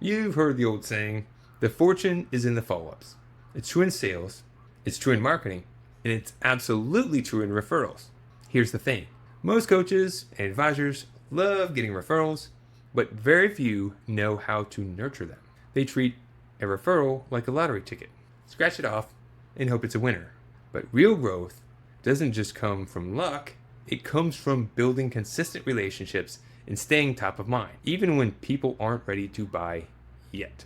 You've heard the old saying, the fortune is in the follow-ups. It's true in sales, it's true in marketing, and it's absolutely true in referrals. Here's the thing. Most coaches and advisors love getting referrals, but very few know how to nurture them. They treat a referral like a lottery ticket. Scratch it off and hope it's a winner. But real growth doesn't just come from luck, it comes from building consistent relationships and staying top of mind, even when people aren't ready to buy yet.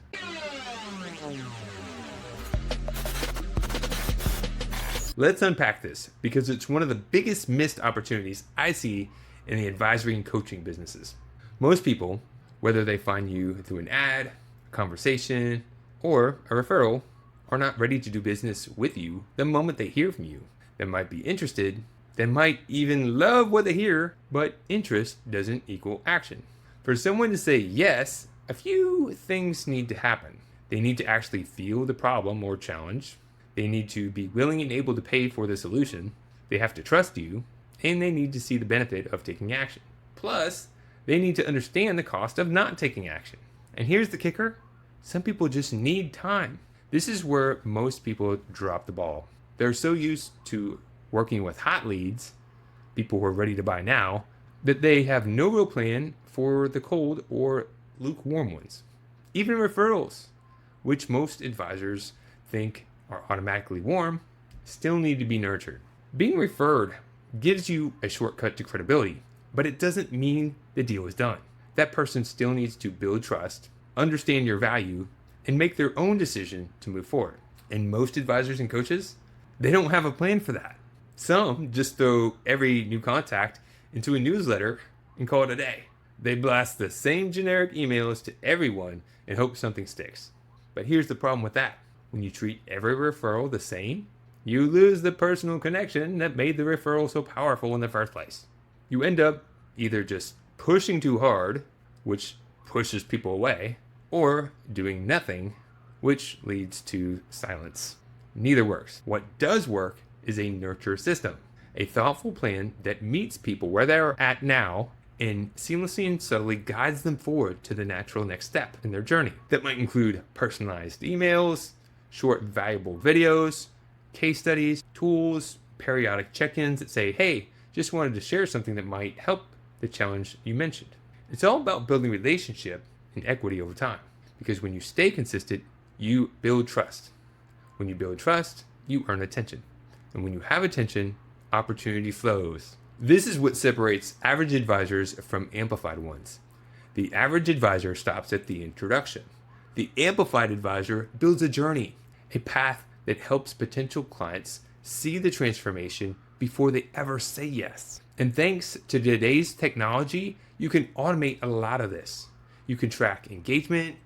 Let's unpack this because it's one of the biggest missed opportunities I see in the advisory and coaching businesses. Most people, whether they find you through an ad, a conversation, or a referral, are not ready to do business with you the moment they hear from you. They might be interested, they might even love what they hear, but interest doesn't equal action. For someone to say yes, a few things need to happen. They need to actually feel the problem or challenge. They need to be willing and able to pay for the solution. They have to trust you, and they need to see the benefit of taking action. Plus, they need to understand the cost of not taking action. And here's the kicker. Some people just need time. This is where most people drop the ball. They're so used to working with hot leads, people who are ready to buy now, that they have no real plan for the cold or lukewarm ones. Even referrals, which most advisors think are automatically warm, still need to be nurtured. Being referred gives you a shortcut to credibility, but it doesn't mean the deal is done. That person still needs to build trust, understand your value, and make their own decision to move forward. And most advisors and coaches, they don't have a plan for that. Some just throw every new contact into a newsletter and call it a day. They blast the same generic emails to everyone and hope something sticks. But here's the problem with that. When you treat every referral the same, you lose the personal connection that made the referral so powerful in the first place. You end up either just pushing too hard, which pushes people away, or doing nothing, which leads to silence. Neither works. What does work is a nurture system, a thoughtful plan that meets people where they are at now and seamlessly and subtly guides them forward to the natural next step in their journey. That might include personalized emails, short valuable videos, case studies, tools, periodic check-ins that say, hey, just wanted to share something that might help the challenge you mentioned. It's all about building relationship and equity over time, because when you stay consistent, you build trust. When you build trust, you earn attention. And when you have attention, opportunity flows. This is what separates average advisors from amplified ones. The average advisor stops at the introduction. The amplified advisor builds a journey, a path that helps potential clients see the transformation before they ever say yes. And thanks to today's technology, you can automate a lot of this. You can track engagement,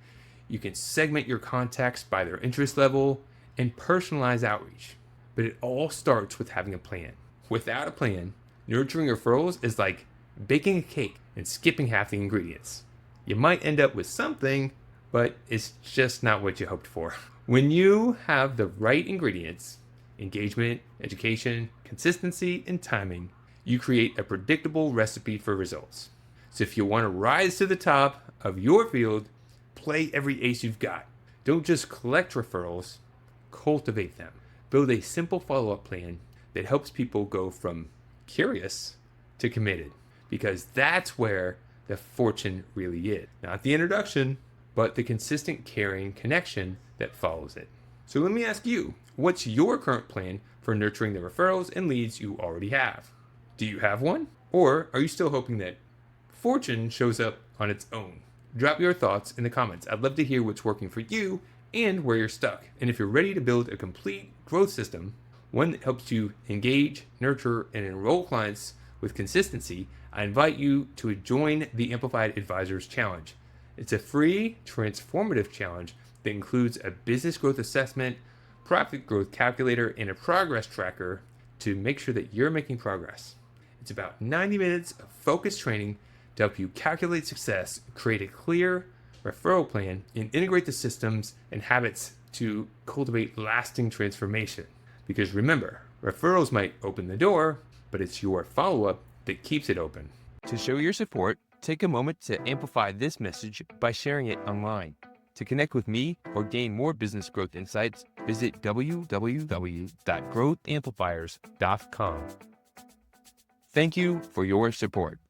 you can segment your contacts by their interest level, and personalize outreach. But it all starts with having a plan. Without a plan, nurturing referrals is like baking a cake and skipping half the ingredients. You might end up with something, but it's just not what you hoped for. When you have the right ingredients, engagement, education, consistency, and timing, you create a predictable recipe for results. So if you want to rise to the top of your field, play every ace you've got. Don't just collect referrals, cultivate them. Build a simple follow-up plan that helps people go from curious to committed, because that's where the fortune really is. Not the introduction, but the consistent caring connection that follows it. So let me ask you, what's your current plan for nurturing the referrals and leads you already have? Do you have one? Or are you still hoping that fortune shows up on its own? Drop your thoughts in the comments. I'd love to hear what's working for you and where you're stuck. And if you're ready to build a complete growth system, one that helps you engage, nurture, and enroll clients with consistency, I invite you to join the Amplified Advisors Challenge. It's a free, transformative challenge that includes a business growth assessment, profit growth calculator, and a progress tracker to make sure that you're making progress. It's about 90 minutes of focused training to help you calculate success, create a clear referral plan, and integrate the systems and habits to cultivate lasting transformation. Because remember, referrals might open the door, but it's your follow-up that keeps it open. To show your support, take a moment to amplify this message by sharing it online. To connect with me or gain more business growth insights, visit www.growthamplifiers.com. Thank you for your support.